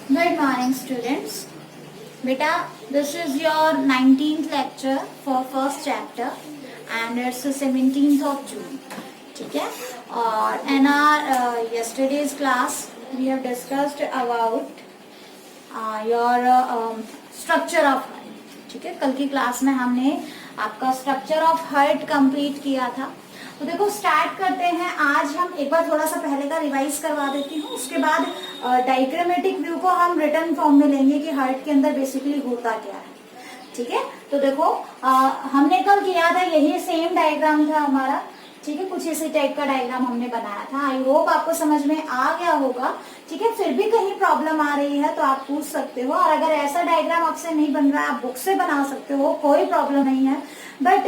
Good morning, students. Beta, this is your 19th lecture for first chapter and it's the 17th of June. ठीक है? और in our yesterday's class we have discussed about your structure of height. ठीक है? कल की class में हमने आपका structure of height कंप्लीट किया था. तो देखो स्टार्ट करते हैं. आज हम एक बार थोड़ा सा पहले का रिवाइज करवा देती हूँ, उसके बाद डायग्रामेटिक व्यू को हम रिटर्न फॉर्म में लेंगे कि हार्ट के अंदर बेसिकली होता क्या है. ठीक है, तो देखो हमने कल किया था यही सेम डायग्राम था हमारा. ठीक है, कुछ इसी टाइप का डायग्राम हमने बनाया था. आई होप आपको समझ में आ गया होगा. ठीक है, फिर भी कहीं प्रॉब्लम आ रही है तो आप पूछ सकते हो, और अगर ऐसा डायग्राम आपसे नहीं बन रहा है आप बुक से बना सकते हो, कोई प्रॉब्लम नहीं है. बट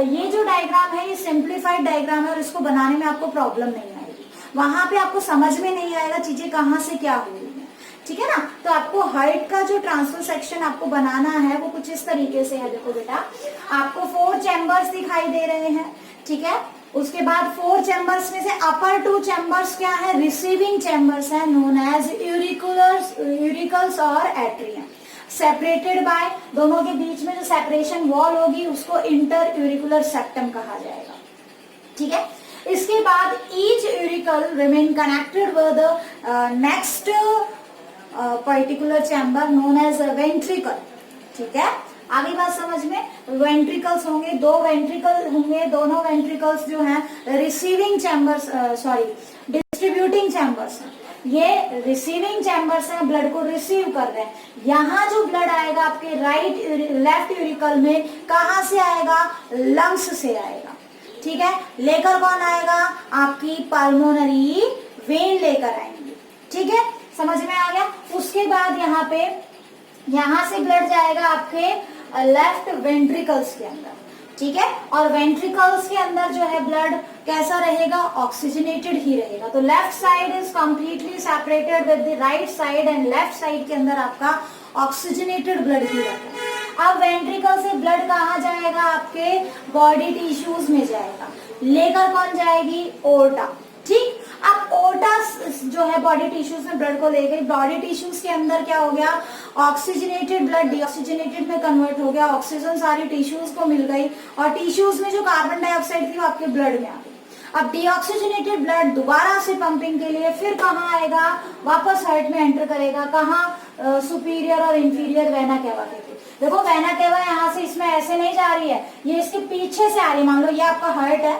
ये जो डायग्राम है ये सिंप्लीफाइड डायग्राम है और इसको बनाने में आपको प्रॉब्लम नहीं आएगी. वहां पे आपको समझ में नहीं आएगा चीजें कहाँ से क्या हो रही है. ठीक है ना. तो आपको हाइट का जो ट्रांसफर सेक्शन आपको बनाना है वो कुछ इस तरीके से है. देखो बेटा, आपको 4 चैम्बर्स दिखाई दे रहे हैं. ठीक है, उसके बाद 4 चैम्बर्स में से अपर 2 चैम्बर्स क्या है? रिसीविंग चैम्बर्स है, नोन एज यूरिकल्स और एट्रियम. सेपरेटेड बाय, दोनों के बीच में जो सेपरेशन वॉल होगी उसको इंटर यूरिकुलर सेप्टम कहा जाएगा. ठीक है, इसके बाद each auricle remain connected with next particular chamber known as ventricle. ठीक है, आगे बात समझ में. वेंट्रिकल्स होंगे, 2 वेंट्रिकल होंगे. दोनों वेंट्रिकल्स जो हैं रिसीविंग चैम्बर्स, डिस्ट्रीब्यूटिंग चैम्बर्स हैं. ये रिसीविंग चैम्बर्स हैं, ब्लड को रिसीव कर रहे हैं. यहाँ जो ब्लड आएगा आपके लेफ्ट यूरिकल में कहाँ से आएगा? लंग्स से आएगा. ठीक है, लेकर कौन आएगा? आपकी पल्मोनरी वेन लेकर आएंगे. ठीक है, समझ में आ गया. उसके बाद यहाँ से ब्लड जाएगा आपके लेफ्ट वेंट्रिकल्स के अंदर. ठीक है, और वेंट्रिकल्स के अंदर जो है ब्लड कैसा रहेगा? ऑक्सीजनेटेड ही रहेगा. तो left side is completely separated with the right side and left side के अंदर आपका ऑक्सीजनेटेड ब्लड ही रहता है. अब वेंट्रिकल से ब्लड कहाँ जाएगा? आपके बॉडी टिश्यूज में जाएगा. लेकर कौन जाएगी? ओर्टा. ठीक, अब ओर्टा जो है बॉडी टिश्यूज में ब्लड को ले गई. बॉडी टिश्यूज के अंदर क्या हो गया? ऑक्सीजनेटेड ब्लड डीऑक्सीजनेटेड में कन्वर्ट हो गया. ऑक्सीजन सारी टिश्यूज को मिल गई और टिश्यूज में जो कार्बन डाइऑक्साइड थी वो आपके ब्लड में आ गई. अब डीऑक्सीजनेटेड ब्लड दोबारा से पंपिंग के लिए फिर कहाँ आएगा? वापस हार्ट में एंटर करेगा. कहाँ? सुपीरियर और इंफीरियर वेना केवा के. देखो वेना केवा यहाँ से इसमें ऐसे नहीं जा रही है, ये इसके पीछे से आ रही है. मान लो ये आपका हार्ट है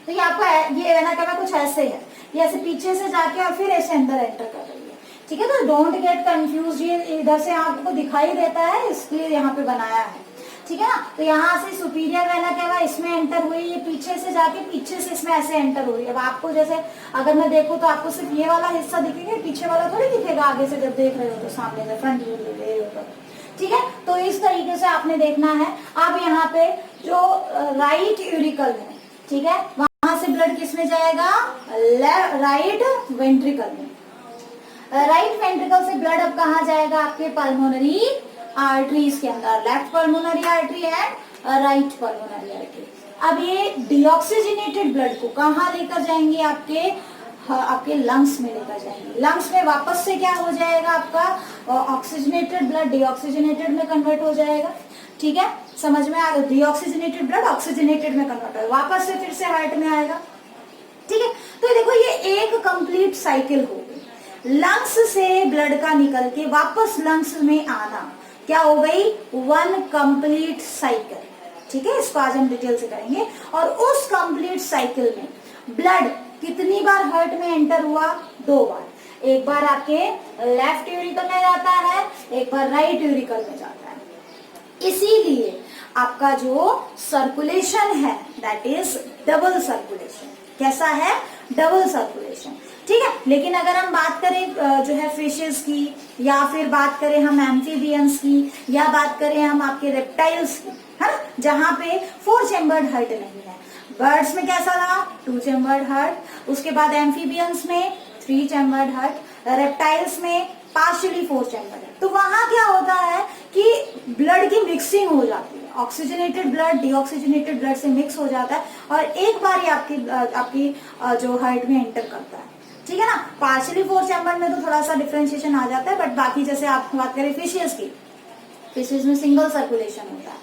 तो ये आपका ये वेना केवा कुछ ऐसे है, ये ऐसे पीछे से जाके और फिर ऐसे अंदर एंटर कर रही है. ठीक है, तो डोंट गेट कंफ्यूज. ये इधर से आपको दिखाई देता है इसलिए यहाँ पे बनाया है. ठीक है ना. तो यहाँ से सुपीरियर वेना केवा इसमें एंटर हुई, ये पीछे से जाके पीछे से इसमें ऐसे एंटर हो रही है. अब आपको जैसे अगर मैं देखूं तो आपको सिर्फ ये वाला हिस्सा दिखेगा, पीछे वाला थोड़ी दिखेगा आगे से जब देख रहे हो तो, सामने से फ्रंट व्यू ले रहे हो तो. ठीक है, तो इस तरीके से आपने देखना है. अब यहाँ पे जो राइट यूरिकल है, ठीक है, वहां से ब्लड किस में जाएगा? राइट वेंट्रिकल में. राइट वेंट्रिकल से ब्लड अब कहाँ जाएगा? आपके पल्मोनरी आर्टरीज के अंदर. Left pulmonary artery and right pulmonary artery. अब ये डीऑक्सीजनेटेड ब्लड को कहाँ लेकर जाएंगे? आपके लंग्स में लेकर जाएंगे. लंग्स में वापस से क्या हो जाएगा? आपका ऑक्सीजनेटेड ब्लड डीऑक्सीजनेटेड में कन्वर्ट हो जाएगा. ठीक है, समझ में आ गया. डीऑक्सीजनेटेड ब्लड ऑक्सीजनेटेड में कन्वर्ट होगा, वापस से फिर से हार्ट में आएगा. ठीक है, तो देखो ये एक कंप्लीट साइकिल हो गई. लंग्स से ब्लड का निकल के वापस लंग्स में आना क्या हो गई? 1 कंप्लीट साइकिल. ठीक है, इसको आज हम डिटेल से करेंगे. और उस कंप्लीट साइकिल में ब्लड कितनी बार हार्ट में एंटर हुआ? 2 बार. एक बार आपके लेफ्ट यूरिकल में जाता है, एक बार राइट यूरिकल में जाता है. इसीलिए आपका जो सर्कुलेशन है दैट इज डबल सर्कुलेशन. कैसा है? Double circulation. ठीक है, लेकिन अगर हम बात करें जो है फिशेस की, या फिर बात करें हम एम्फीबियंस की, या बात करें हम आपके रेप्टाइल्स की, है ना, जहाँ पे 4 चैम्बर्ड हार्ट नहीं है. बर्ड्स में कैसा रहा? 2 चैम्बर्ड हार्ट. उसके बाद एम्फीबियंस में 3 चैम्बर्ड हार्ट. रेप्टाइल्स में पार्शियली 4 चैम्बर्ड हार्ट. तो वहां क्या होता है कि ब्लड की मिक्सिंग हो जाती है. ऑक्सीजनेटेड ब्लड डीऑक्सीजनेटेड ब्लड से मिक्स हो जाता है और एक बार ही आपकी जो हार्ट में एंटर करता है. ठीक है ना। पार्शियली 4 चैम्बर में तो थोड़ा सा डिफरेंशिएशन आ जाता है, बट बाकी जैसे आप बात करें फिशेस की, फिशेस में सिंगल सर्कुलेशन होता है,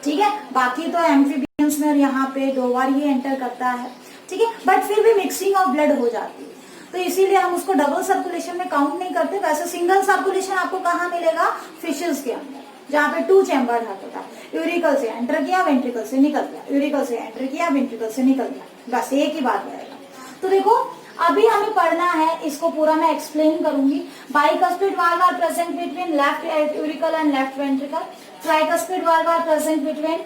ठीक है। बाकी तो एम्फीबियंस में यहाँ पे 2 बार ही एंटर करता है, ठीक है, बट फिर भी मिक्सिंग ऑफ ब्लड हो जाती है, तो इसीलिए हम उसको डबल सर्कुलेशन में काउंट नहीं करते। वैसे सिंगल सर्कुलेशन आपको कहाँ मिलेगा, फिशेस के अंदर, जहाँ पे 2 चैम्बर हार्ट होता है। यूरिकल से एंटर किया, वेंट्रिकल से निकल गया, यूरिकल से एंटर किया, वेंट्रिकल से निकल गया, बस एक ही बात रहेगा। तो देखो अभी हमें पढ़ना है, इसको पूरा मैं एक्सप्लेन करूंगी। Bicuspid valve are present between left auricle and left ventricle, tricuspid valve are present between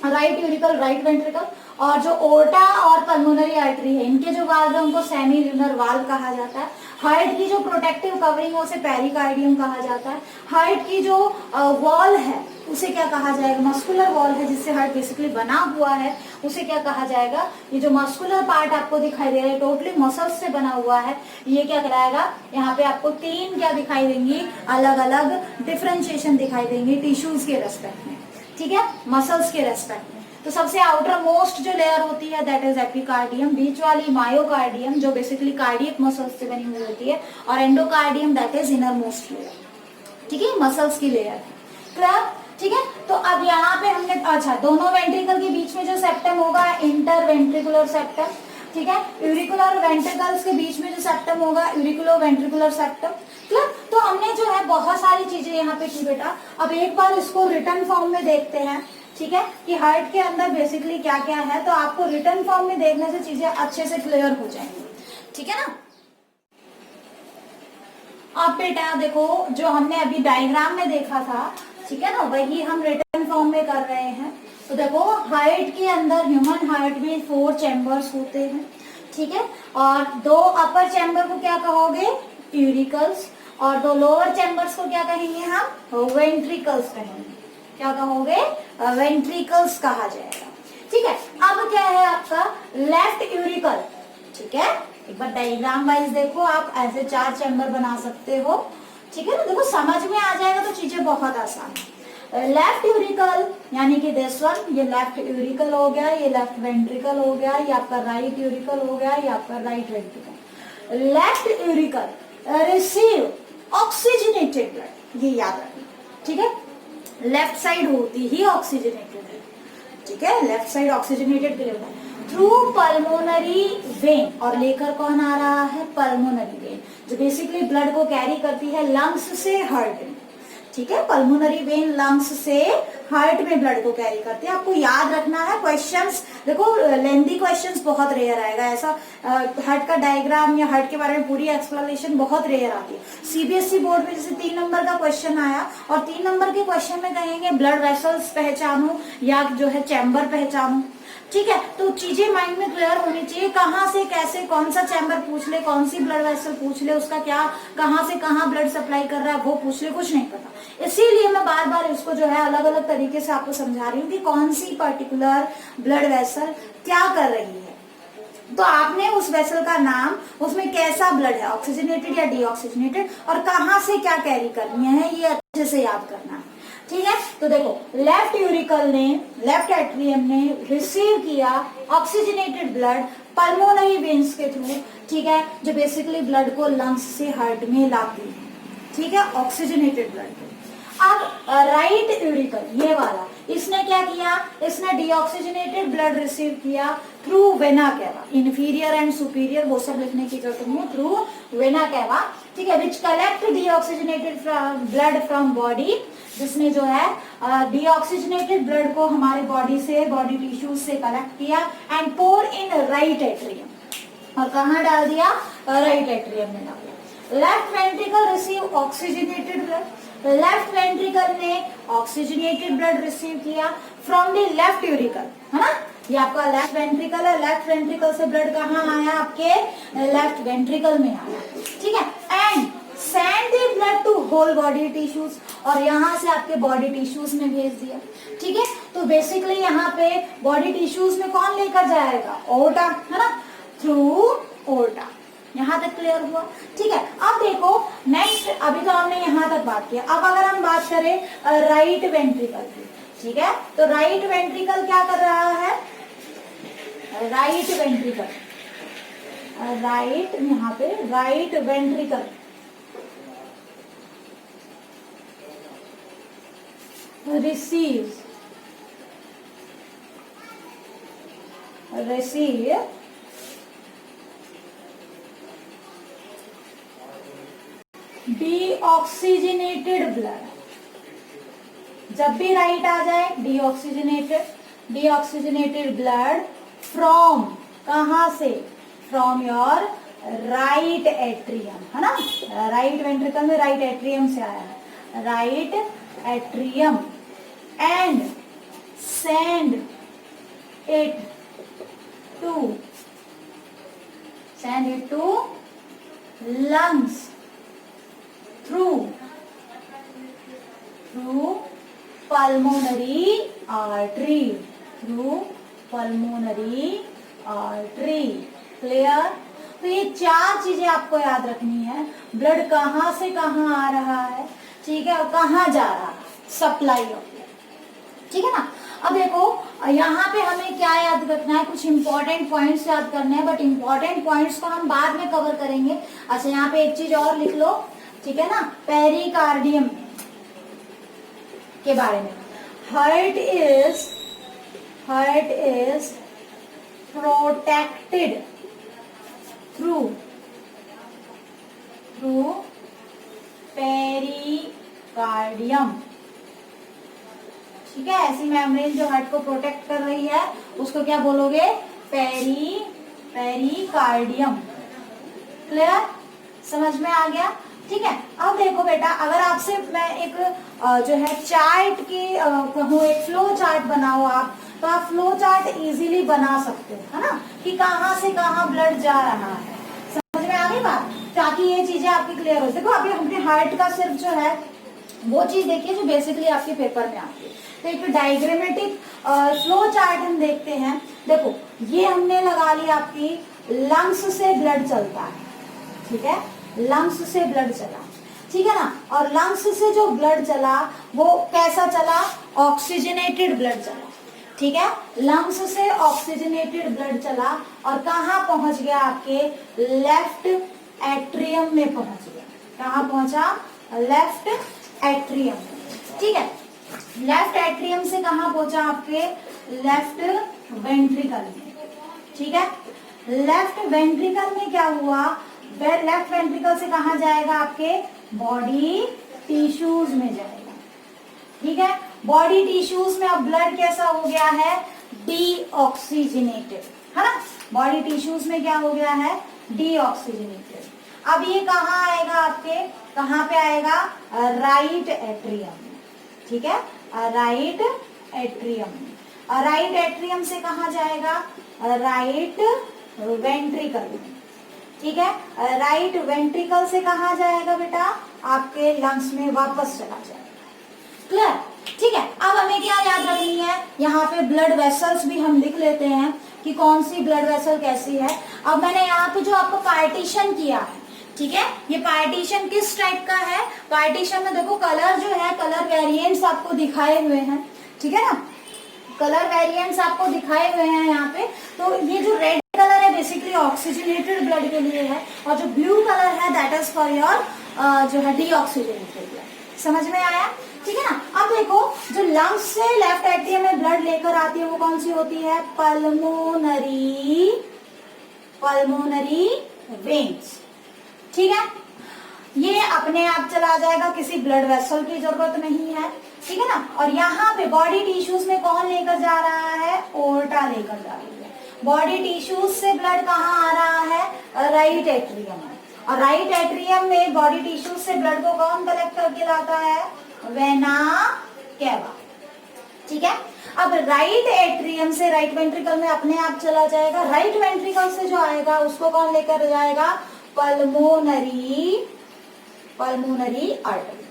right auricle right ventricle, और जो ओर्टा और पल्मोनरी आर्टरी है, इनके जो वाल्व है उनको सेमी ल्यूनर वाल्व कहा जाता है। हार्ट की जो प्रोटेक्टिव कवरिंग है उसे पेरिकार्डियम कहा जाता है। हार्ट की जो वॉल है उसे क्या कहा जाएगा, मस्कुलर वॉल है जिससे हार्ट बेसिकली बना हुआ है, उसे क्या कहा जाएगा, ये जो मस्कुलर पार्ट आपको दिखाई दे रहा है टोटली मसल्स से बना हुआ है, ये क्या कहलाएगा, यहाँ पे आपको 3 क्या दिखाई देंगी, अलग अलग डिफरेंशिएशन दिखाई देंगे टिश्यूज के रेस्पेक्ट में, ठीक है, मसल्स के रेस्पेक्ट में। तो सबसे आउटर मोस्ट जो लेयर होती है दैट इज एपिकार्डियम, बीच वाली मायोकार्डियम जो बेसिकली कार्डियक मसल्स से बनी हुई होती है, और endocardium that is inner most layer, ठीक है, मसल्स की लेयर है, क्लियर, ठीक है। तो अब यहाँ पे हमने अच्छा दोनों वेंट्रिकल के बीच में जो सेप्टम होगा इंटर वेंट्रिकुलर सेप्टम, ठीक है, यूरिकुलर वेंट्रिकल्स के बीच में जो सेप्टम होगा यूरिकुलो वेंट्रिकुलर सेप्टम, क्लियर। तो हमने जो है बहुत सारी चीजें यहाँ पे की बेटा, अब एक बार इसको रिटर्न फॉर्म में देखते हैं, ठीक है, कि हार्ट के अंदर बेसिकली क्या क्या है, तो आपको रिटर्न फॉर्म में देखने से चीजें अच्छे से क्लियर हो जाएंगी, ठीक है ना। अब बेटा देखो जो हमने अभी डायग्राम में देखा था, ठीक है ना, वही हम रिटर्न फॉर्म में कर रहे हैं। तो देखो हार्ट के अंदर, ह्यूमन हार्ट में 4 चैम्बर्स होते हैं, ठीक है, और 2 अपर चैम्बर को क्या कहोगे, यूरिकल्स, और 2 लोअर चैम्बर्स को क्या कहेंगे हम, वेंट्रिकल्स कहेंगे, क्या कहोगे, वेंट्रिकल्स कहा जाएगा, ठीक है। अब क्या है आपका लेफ्ट यूरिकल, ठीक है, एक बार डायग्राम वाइज देखो, आप ऐसे 4 चैम्बर बना सकते हो, ठीक है ना, देखो समझ में आ जाएगा तो चीजें बहुत आसान है। लेफ्ट यूरिकल यानी कि दिस वन, ये लेफ्ट यूरिकल हो गया, ये लेफ्ट वेंट्रिकल हो गया, ये आपका राइट यूरिकल हो गया, ये आपका right ventricle. Left uracil receive oxygenated blood, ये याद रखना, ठीक है, लेफ्ट साइड होती ही ऑक्सीजनेटेड है, ठीक है, लेफ्ट साइड ऑक्सीजनेटेड के लिए होता है थ्रू पल्मोनरी वेन, और लेकर कौन आ रहा है, पल्मोनरी वेन, जो बेसिकली ब्लड को कैरी करती है लंग्स से हार्ट में, ठीक है, पल्मोनरी वेन लंग्स से हार्ट में ब्लड को कैरी करती है। आपको याद रखना है, क्वेश्चंस देखो लेंथी क्वेश्चंस बहुत रेयर आएगा, ऐसा हार्ट का डायग्राम या हार्ट के बारे में पूरी एक्सप्लेनेशन बहुत रेयर आती है। सीबीएसई बोर्ड में जैसे 3 नंबर का क्वेश्चन आया, और 3 नंबर के क्वेश्चन में कहेंगे ब्लड वेसल्स पहचानो या जो है चैम्बर पहचानो, ठीक है, तो चीजें माइंड में क्लियर होनी चाहिए, कहाँ से कैसे कौन सा चैम्बर पूछ ले, कौन सी ब्लड वेसल पूछ ले, उसका क्या कहाँ से कहाँ ब्लड सप्लाई कर रहा है वो पूछ ले, कुछ नहीं पता। इसीलिए मैं बार बार इसको जो है अलग अलग तरीके से आपको समझा रही हूँ कि कौन सी पर्टिकुलर ब्लड वेसल क्या कर रही है, तो आपने उस वेसल का नाम, उसमें कैसा ब्लड है, ऑक्सीजनेटेड या डीऑक्सीजनेटेड, और कहाँ से क्या कैरी करनी है, ये अच्छे से याद करना है, ठीक है। तो देखो लेफ्ट यूरिकल ने, लेफ्ट एट्रियम ने रिसीव किया ऑक्सीजनेटेड ब्लड पल्मोनरी वेन्स के थ्रू, ठीक है, जो बेसिकली ब्लड को लंग्स से हार्ट में लाती है, ठीक है, ऑक्सीजनेटेड ब्लड। अब राइट यूरिकल ये वाला, इसने क्या किया, इसने डीऑक्सीजनेटेड ब्लड रिसीव किया through vena cava, inferior and superior वो सब लिखने की जरूरत नहीं है, थ्रू वेना कैवा, ठीक है, which collect deoxygenated blood from body, जिसने जो है डीऑक्सीजनेटेड ब्लड को हमारे बॉडी से, बॉडी टिश्यूज से कलेक्ट किया and pour in right atrium, और कहाँ डाल दिया, राइट एट्रियम में डाल दिया। Left ventricle receive oxygenated blood, left ventricle ने ऑक्सीजनेटेड ब्लड रिसीव किया फ्रॉम द लेफ्ट यूरिकल, है ना, ये आपका लेफ्ट वेंट्रिकल है, लेफ्ट वेंट्रिकल से ब्लड कहाँ आया, आपके लेफ्ट वेंट्रिकल में आया, ठीक है, and send the blood to whole body tissues, और यहाँ से आपके बॉडी टिश्यूज में भेज दिया, ठीक है। तो बेसिकली यहाँ पे बॉडी टिश्यूज में कौन लेकर जाएगा, ओर्टा, है ना, थ्रू ओर्टा। यहाँ तक क्लियर हुआ, ठीक है। अब देखो नेक्स्ट, अभी तो हमने यहाँ तक बात किया, अब अगर हम बात करें राइट वेंट्रिकल की, ठीक है, तो राइट वेंट्रिकल क्या कर रहा है, राइट वेंट्रिकल राइट, यहाँ पे right ventricle, receive deoxygenated blood। जब भी राइट आ जाए deoxygenated blood from, कहां से, from your right atrium, है ना, राइट वेंट्रिकल में राइट एट्रियम से आया है, right atrium, and send it to lungs through pulmonary artery, clear. तो ये चार चीजें आपको याद रखनी है, ब्लड कहाँ से कहाँ आ रहा है, ठीक है, और कहाँ जा रहा है, सप्लाई ऑफ ब्लड, ठीक है ना। अब देखो यहाँ पे हमें क्या याद रखना है, कुछ इंपॉर्टेंट पॉइंट्स याद करने हैं, बट इंपॉर्टेंट पॉइंट्स को हम बाद में कवर करेंगे। अच्छा, यहाँ पे एक चीज और लिख लो, ठीक है ना, पेरिकार्डियम के बारे में। Heart is protected through pericardium, ठीक है। ऐसी मेम्ब्रेन जो हार्ट को प्रोटेक्ट कर रही है उसको क्या बोलोगे, पेरिकार्डियम, क्लियर, समझ में आ गया, ठीक है। अब देखो बेटा, अगर आपसे मैं एक जो है चार्ट की कहूँ, एक फ्लो चार्ट बनाओ आप, तो आप फ्लो चार्ट इजीली बना सकते हो, है ना, कि कहाँ से कहाँ ब्लड जा रहा है, समझ में आ गई बात, ताकि ये चीजें आपकी क्लियर हो। देखो अभी हमने हार्ट का सिर्फ जो है वो चीज देखिए जो बेसिकली आपके पेपर में आती है। तो एक डायग्रामेटिक फ्लो चार्ट हम देखते हैं। देखो ये हमने लगा ली आपकी लंग्स से ब्लड चलता है, ठीक है, लंग्स से ब्लड चला, ठीक है ना, और लंग्स से जो ब्लड चला वो कैसा चला, ऑक्सीजनेटेड ब्लड चला, ठीक है, लंग्स से ऑक्सीजनेटेड ब्लड चला और कहाँ पहुंच गया, आपके लेफ्ट एट्रियम में पहुंच गया। कहाँ पहुंचा, लेफ्ट एट्रियम, ठीक है। लेफ्ट एट्रियम से कहाँ पहुंचा, आपके लेफ्ट वेंट्रिकल में, ठीक है। लेफ्ट वेंट्रिकल में क्या हुआ, लेफ्ट वेंट्रिकल से कहाँ जाएगा, आपके बॉडी टिश्यूज में जाएगा, ठीक है। बॉडी टिश्यूज में अब ब्लड कैसा हो गया है, डीऑक्सीजनेटेड, है ना, बॉडी टिश्यूज में क्या हो गया है, डीऑक्सीजनेटेड। अब ये कहाँ आएगा, आपके कहाँ पे आएगा, राइट एट्रियम, ठीक है, राइट एट्रियम। राइट एट्रियम से कहाँ जाएगा, राइट वेंट्रिकल, ठीक है। राइट वेंट्रिकल से कहाँ जाएगा बेटा, आपके लंग्स में वापस चला जाएगा, क्लियर, ठीक है। अब हमें क्या याद रखनी है, यहाँ पे ब्लड वेसल्स भी हम लिख लेते हैं कि कौन सी ब्लड वेसल कैसी है। अब मैंने यहाँ पे जो आपको पार्टीशन किया है, ठीक है, ये पार्टीशन किस टाइप का है, पार्टीशन में देखो कलर जो है, कलर वेरिएंट्स आपको दिखाए हुए हैं, ठीक है ना, कलर वेरिएंट्स आपको दिखाए हुए हैं यहाँ पे। तो ये जो रेड कलर है बेसिकली ऑक्सीजनेटेड ब्लड के लिए है, और जो ब्लू कलर है दैट इज फॉर योर जो है डीऑक्सीजनेटेड ब्लड, समझ में आया, ठीक है ना। अब देखो जो लंग्स से लेफ्ट एट्रियम में ब्लड लेकर आती है वो कौन सी होती है, पल्मोनरी वेन्स, ठीक है। ये अपने आप चला जाएगा, किसी ब्लड वेसल की जरूरत नहीं है, ठीक है ना। और यहाँ पे बॉडी टिश्यूज में कौन लेकर जा रहा है, ओर्टा लेकर जा रही है। बॉडी टिश्यूज से ब्लड कहाँ आ रहा है, राइट एट्रियम में, और राइट एट्रियम में बॉडी टिश्यूज से ब्लड को कौन कलेक्ट करके लाता है, वेना केवा, ठीक है। अब राइट एट्रियम से राइट वेंट्रिकल में अपने आप चला जाएगा, राइट वेंट्रिकल से जो आएगा उसको कौन लेकर जाएगा, पल्मोनरी आर्टरी,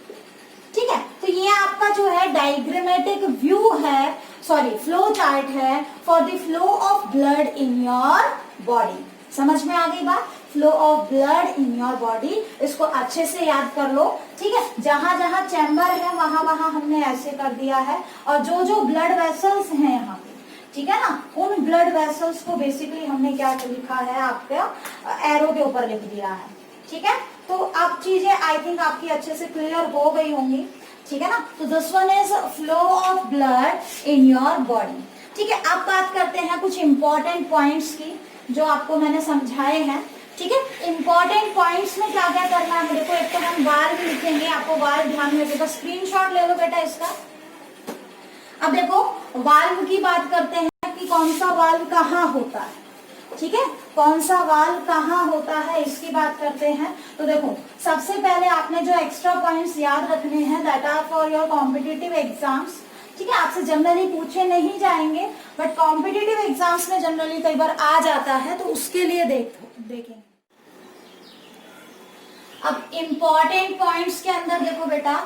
ठीक है। तो ये आपका जो है डायग्रामेटिक व्यू है, सॉरी फ्लो चार्ट है for the flow of blood in your body, समझ में आ गई बात, flow of blood in your body, इसको अच्छे से याद कर लो, ठीक है। जहां जहां चैम्बर है वहां वहां हमने ऐसे कर दिया है, और जो जो ब्लड वेसल्स हैं यहाँ पे, ठीक है ना, उन ब्लड वेसल्स को बेसिकली हमने क्या लिखा है, आपका एरो के ऊपर लिख दिया है। ठीक है, तो अब चीजें आई थिंक आपकी अच्छे से क्लियर हो गई होंगी। ठीक है ना, तो this one is flow of blood in your body. ठीक है, अब बात करते हैं कुछ इंपॉर्टेंट पॉइंट्स की जो आपको मैंने समझाए हैं। ठीक है, इंपॉर्टेंट पॉइंट्स में क्या क्या करना है, देखो एक तो हम वाल्व लिखेंगे, आपको वाल्व ध्यान में रखिएगा, स्क्रीनशॉट ले लो बेटा इसका। अब देखो वाल्व की बात करते हैं कि कौन सा वाल्व कहाँ होता है। ठीक है, कौन सा वाल्व कहाँ होता है इसकी बात करते हैं। तो देखो सबसे पहले आपने जो एक्स्ट्रा पॉइंट्स याद रखने हैं that are for your competitive exams. ठीक है, आपसे जनरली पूछे नहीं जाएंगे बट कॉम्पिटिटिव एग्जाम्स में जनरली कई बार आ जाता है, तो उसके लिए देखेंगे। अब इम्पॉर्टेंट पॉइंट्स के अंदर देखो बेटा,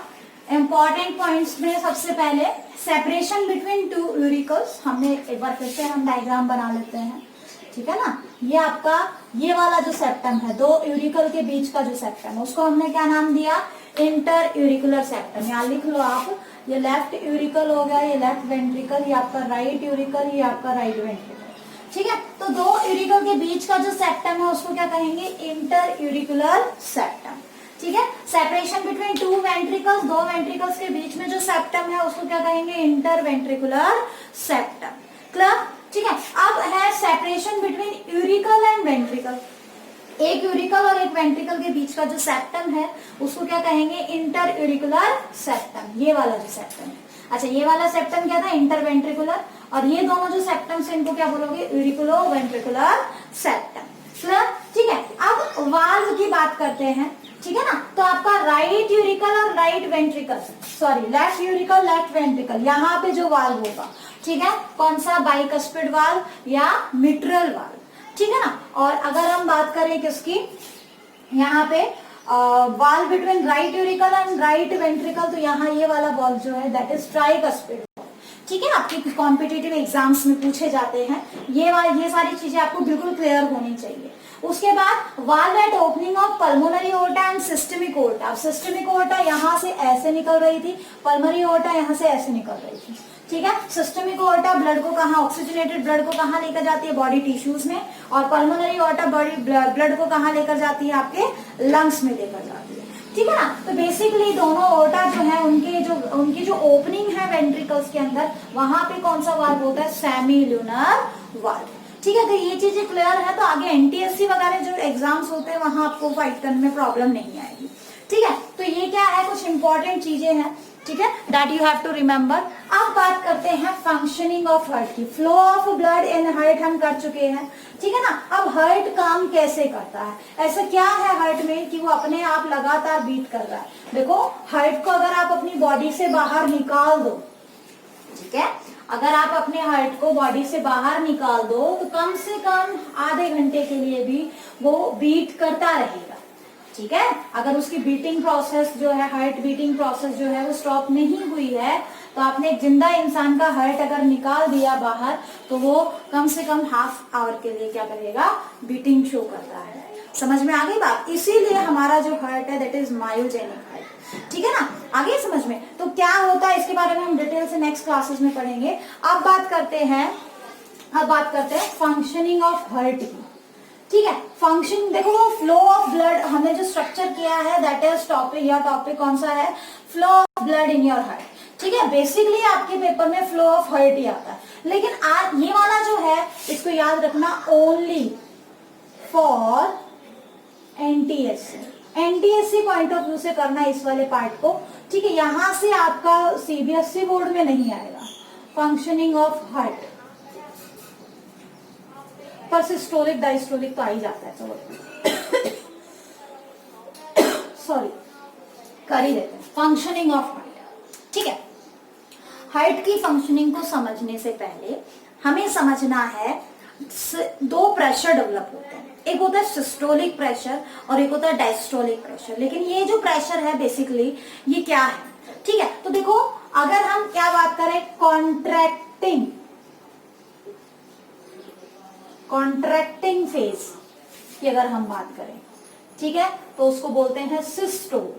इम्पॉर्टेंट पॉइंट्स में सबसे पहले सेपरेशन बिटवीन टू यूरिकल्स। हमने एक बार फिर से हम डायग्राम बना लेते हैं। ठीक है ना, ये आपका ये वाला जो सेप्टम है, दो यूरिकल के बीच का जो सेप्टम है, उसको हमने क्या नाम दिया, इंटर यूरिकुलर सेप्टम। यहाँ लिख लो आप, ये लेफ्ट यूरिकल हो गया, ये लेफ्ट वेंट्रिकल, ये आपका राइट यूरिकल, ये आपका राइट वेंट्रिकल। ठीक है, तो दो यूरिकल के बीच का जो सेप्टम है उसको क्या कहेंगे, इंटर यूरिकुलर सेप्टम। ठीक है, सेपरेशन बिटवीन टू वेंट्रिकल्स, दो वेंट्रिकल्स के बीच में जो सेप्टम है उसको क्या कहेंगे, इंटर वेंट्रिकुलर सेप्टम। क्लियर? ठीक है, अब है separation between uracil and ventricle. एक यूरिकल और एक वेंट्रिकल के बीच का जो सेप्टम है उसको क्या कहेंगे, इंटर यूरिकुलर सेप्टम। ये वाला जो सेप्टम है, अच्छा ये वाला सेप्टम क्या था, इंटर वेंट्रिकुलर, और ये दोनों जो सेप्टम्स हैं इनको क्या बोलोगे, यूरिकुलो वेंट्रिकुलर सेप्टम। क्लियर? ठीक है, अब वाल्व की बात करते हैं। ठीक है ना, तो आपका राइट यूरिकल और right ventricle, sorry left uracil left ventricle, यहाँ पे जो वाल्व होगा, ठीक है, कौन सा, बाइकस्पिड वाल्व या मिट्रल वाल्व। ठीक है ना, और अगर हम बात करें किसकी, यहाँ पे valve between right uracil and right ventricle, तो यहाँ ये वाला वाल्व जो है दैट इज ट्राइकस्पिड। ठीक है, आपके कॉम्पिटिटिव एग्जाम्स में पूछे जाते हैं, ये सारी चीजें आपको बिल्कुल क्लियर होनी चाहिए। उसके बाद valve eight opening of pulmonary aorta and systemic aorta. Systemic aorta यहाँ से ऐसे निकल रही थी, पल्मोनरी ओर्टा यहाँ से ऐसे निकल रही थी। ठीक है, सिस्टमिक ओर्टा ब्लड को कहाँ, ऑक्सीजनेटेड ब्लड को कहाँ लेकर जाती है, बॉडी टिश्यूज में, और पल्मोनरी ओर्टा बॉडी ब्लड को कहाँ लेकर जाती है, आपके लंग्स में लेकर जाती है। ठीक है ना, तो बेसिकली दोनों ओर्टा जो है उनकी जो ओपनिंग है वेंट्रिकल्स के अंदर, वहां पे कौन सा वाल्व होता है, सेमील्यूनर वाल्व। ठीक है, अगर ये चीजें क्लियर है तो आगे एनटीएससी वगैरह जो एग्जाम्स होते हैं वहां आपको फाइट करने में प्रॉब्लम नहीं आएगी। ठीक है, तो ये क्या है, कुछ इंपॉर्टेंट चीजें हैं। ठीक है, that you have to remember. अब बात करते हैं फंक्शनिंग ऑफ हार्ट की। Flow of blood in heart हम कर चुके हैं। ठीक है ना, अब हार्ट काम कैसे करता है, ऐसा क्या है हार्ट में कि वो अपने आप लगातार बीट कर रहा है। देखो हार्ट को अगर आप अपनी बॉडी से बाहर निकाल दो, ठीक है, अगर आप अपने हार्ट को बॉडी से बाहर निकाल दो तो कम से कम आधे घंटे के लिए भी वो बीट करता रहेगा। ठीक है, अगर उसकी बीटिंग प्रोसेस जो है, हार्ट बीटिंग प्रोसेस जो है वो स्टॉप नहीं हुई है, तो आपने एक जिंदा इंसान का हार्ट अगर निकाल दिया बाहर तो वो कम से कम हाफ आवर के लिए क्या करेगा, बीटिंग शो करता है। समझ में आ गई बात? इसीलिए हमारा जो हार्ट है दैट इज मायोजेनिक हार्ट। ठीक है ना, आगे समझ में। तो क्या होता है इसके बारे में हम डिटेल से नेक्स्ट क्लासेस में पढ़ेंगे। अब बात करते हैं फंक्शनिंग ऑफ हार्ट की। ठीक है, फंक्शन देखो, वो फ्लो ऑफ ब्लड हमने जो स्ट्रक्चर किया है दैट इज टॉपिक, या टॉपिक कौन सा है, flow of blood in your heart. ठीक है, बेसिकली आपके पेपर में फ्लो ऑफ हार्ट ही आता है, लेकिन आज ये वाला जो है इसको याद रखना only for NTSC point of view से करना इस वाले पार्ट को। ठीक है, यहां से आपका सीबीएसई बोर्ड में नहीं आएगा फंक्शनिंग ऑफ हार्ट, पर सिस्टोलिक डायस्टोलिक तो आ ही जाता है, चलो सॉरी कर ही देते हैं। Functioning of heart. ठीक है, हार्ट की फंक्शनिंग को समझने से पहले हमें समझना है दो प्रेशर डेवलप होते हैं, एक होता है सिस्टोलिक प्रेशर और एक होता है डायस्टोलिक प्रेशर। लेकिन ये जो प्रेशर है बेसिकली ये क्या है, ठीक है, तो देखो अगर हम क्या बात करें, कॉन्ट्रैक्टिंग फेज की अगर हम बात करें, ठीक है, तो उसको बोलते हैं सिस्टोल।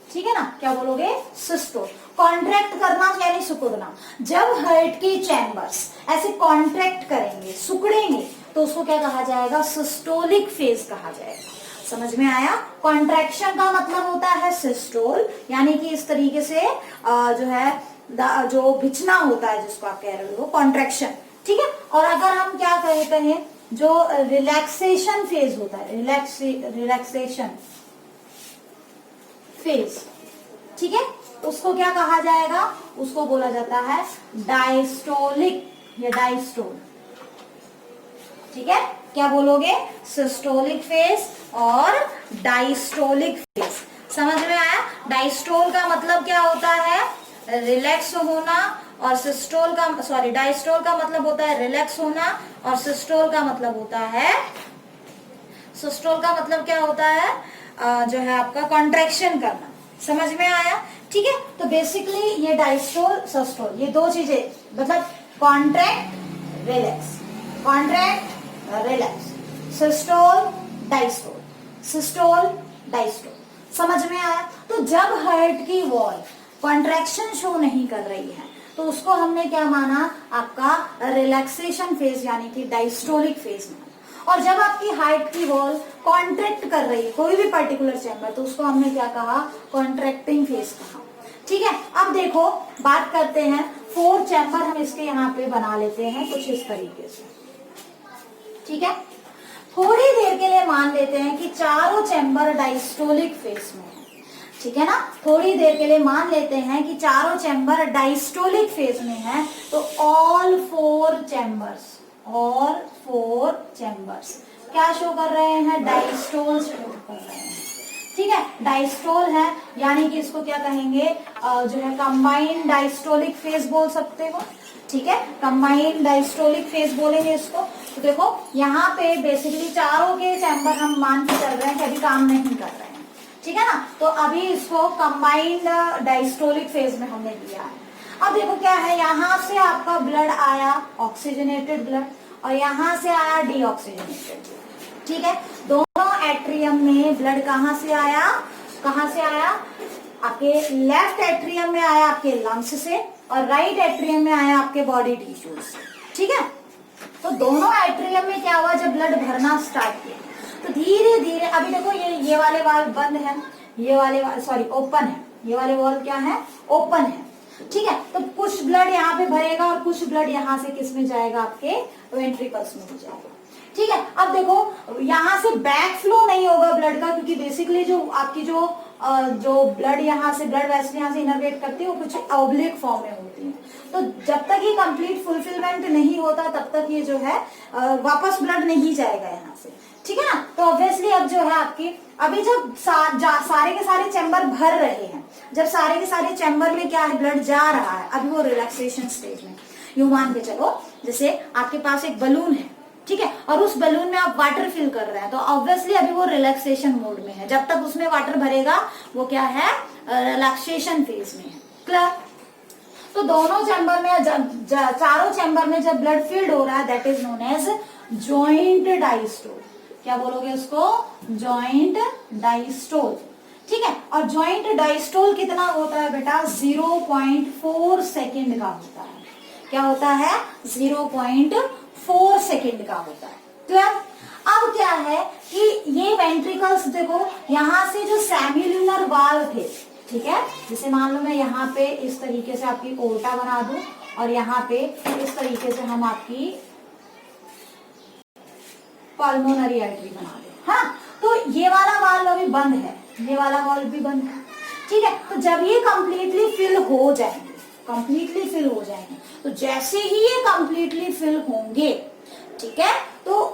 ठीक है ना, क्या बोलोगे, सिस्टोल। कॉन्ट्रैक्ट करना यानी सिकुड़ना। जब हार्ट की चैम्बर्स ऐसे कॉन्ट्रैक्ट करेंगे, सिकुड़ेंगे, तो उसको क्या कहा जाएगा? सिस्टोलिक फेज कहा जाएगा। समझ में आया? कॉन्ट्रैक्शन का मतलब होता है सिस्टोल, यानी कि इस तरीके से जो है जो बिछना होता है जिसको आप कह रहे हो कॉन्ट्रैक्शन, ठीक है। और अगर हम क्या कहते हैं, जो रिलैक्सेशन फेज होता है, रिलैक्सेशन फेज, ठीक है, उसको क्या कहा जाएगा? उसको बोला जाता है डायस्टोलिक या डायस्टोल, ठीक है। क्या बोलोगे? सिस्टोलिक फेज और डायस्टोलिक फेज। समझ में आया? डायस्टोल का मतलब क्या होता है? रिलैक्स होना, और सिस्टोल का डायस्टोल का मतलब होता है रिलैक्स होना, और सिस्टोल का मतलब होता है, सिस्टोल का मतलब क्या होता है? जो है आपका कॉन्ट्रैक्शन करना। समझ में आया? ठीक है। तो बेसिकली ये डायस्टोल, सिस्टोल, ये दो चीजें, मतलब contract relax, contract relax, systole diastole, systole diastole. समझ में आया? तो जब हार्ट की वॉल कॉन्ट्रैक्शन शो नहीं कर रही है तो उसको हमने क्या माना? आपका रिलैक्सेशन फेज यानी कि डायस्टोलिक फेज माना। और जब आपकी हार्ट की वॉल कॉन्ट्रैक्ट कर रही है कोई भी पर्टिकुलर चैम्बर, तो उसको हमने क्या कहा? कॉन्ट्रैक्टिंग फेज कहा, ठीक है। अब देखो, बात करते हैं 4 चैम्बर हम इसके यहाँ पे बना लेते हैं कुछ इस तरीके से, ठीक है। थोड़ी देर के लिए मान लेते हैं कि चारों चैम्बर डायस्टोलिक फेज में है, ठीक है ना। थोड़ी देर के लिए मान लेते हैं कि चारों चैम्बर डायस्टोलिक फेज में है, तो ऑल 4 चैम्बर्स क्या शो कर रहे हैं? डायस्टोल शो कर रहे हैं, ठीक है। डायस्टोल है यानी कि इसको क्या कहेंगे? जो है कंबाइंड डायस्टोलिक फेज बोल सकते हो, ठीक है। कंबाइंड डायस्टोलिक फेज बोलेंगे इसको। तो देखो यहाँ पे बेसिकली चारों के चैम्बर हम मान के चल रहे हैं कि अभी काम नहीं कर रहे हैं, ठीक है ना। तो अभी इसको कंबाइंड डायस्टोलिक फेज में हमने दिया है। अब देखो क्या है, यहाँ से आपका ब्लड आया ऑक्सीजनेटेड ब्लड, और यहाँ से आया डीऑक्सीजनेटेड ब्लड, ठीक है। दोनों एट्रियम में ब्लड कहाँ से आया? आपके लेफ्ट एट्रियम में आया आपके लंग्स से, और राइट एट्रियम में आया आपके बॉडी टिश्यूज से, ठीक है। तो दोनों एट्रियम में क्या हुआ? जब ब्लड भरना स्टार्ट किया तो धीरे धीरे, अभी देखो ये वाले वाल्व बंद है, ये वाले ओपन है, ये वाले वाल्व क्या है? ओपन है, ठीक है। तो कुछ ब्लड यहाँ पे भरेगा और कुछ ब्लड यहाँ से किस में जाएगा? आपके वेंट्रिकल्स में हो जाएगा, ठीक है। अब देखो यहाँ से बैक फ्लो नहीं होगा ब्लड का, क्योंकि बेसिकली जो आपकी जो ब्लड यहाँ से, ब्लड वेसल यहाँ से इनर्वेट करती है वो कुछ ऑब्लिक फॉर्म में होती है। तो जब तक ये कंप्लीट फुलफिलमेंट नहीं होता तब तक ये जो है वापस ब्लड नहीं जाएगा यहाँ से, ठीक है ना। तो ऑब्वियसली अब जो है आपकी, अभी जब सारे के सारे चैम्बर भर रहे हैं, जब सारे के सारे चैम्बर में क्या है? ब्लड जा रहा है, अभी वो रिलैक्सेशन स्टेज में। यूं मान के चलो जैसे आपके पास एक बलून है, ठीक है, और उस बलून में आप वाटर फिल कर रहे हैं, तो ऑब्वियसली अभी वो रिलैक्सेशन मोड में है। जब तक उसमें वाटर भरेगा वो क्या है? रिलैक्सेशन फेज में है। क्लियर? तो दोनों चैम्बर में, चारों चैम्बर में जब ब्लड फिल्ड हो रहा है, that is known as joint diastole. क्या बोलोगे उसको? जॉइंट डायस्टोल, ठीक है। और जॉइंट डायस्टोल कितना होता है बेटा? 0.4 सेकेंड का होता है। क्या होता है? 0.4 सेकेंड का होता है। क्लियर? अब क्या है कि ये वेंट्रिकल्स देखो, यहाँ से जो सेम्युलर वाल्व थे, ठीक है, जैसे मान लो मैं यहाँ पे इस तरीके से आपकी ओल्टा बना दूं, और यहाँ पे इस तरीके से हम आपकी पल्मोनरी आर्टरी बना दें, हाँ। तो ये वाला वाल्व अभी बंद है, ये वाला वाल्व भी बंद है, ठीक है। तो जब ये कंप्लीटली फिल हो जाएंगे, तो जैसे ही ये कंप्लीटली फिल होंगे, ठीक है, तो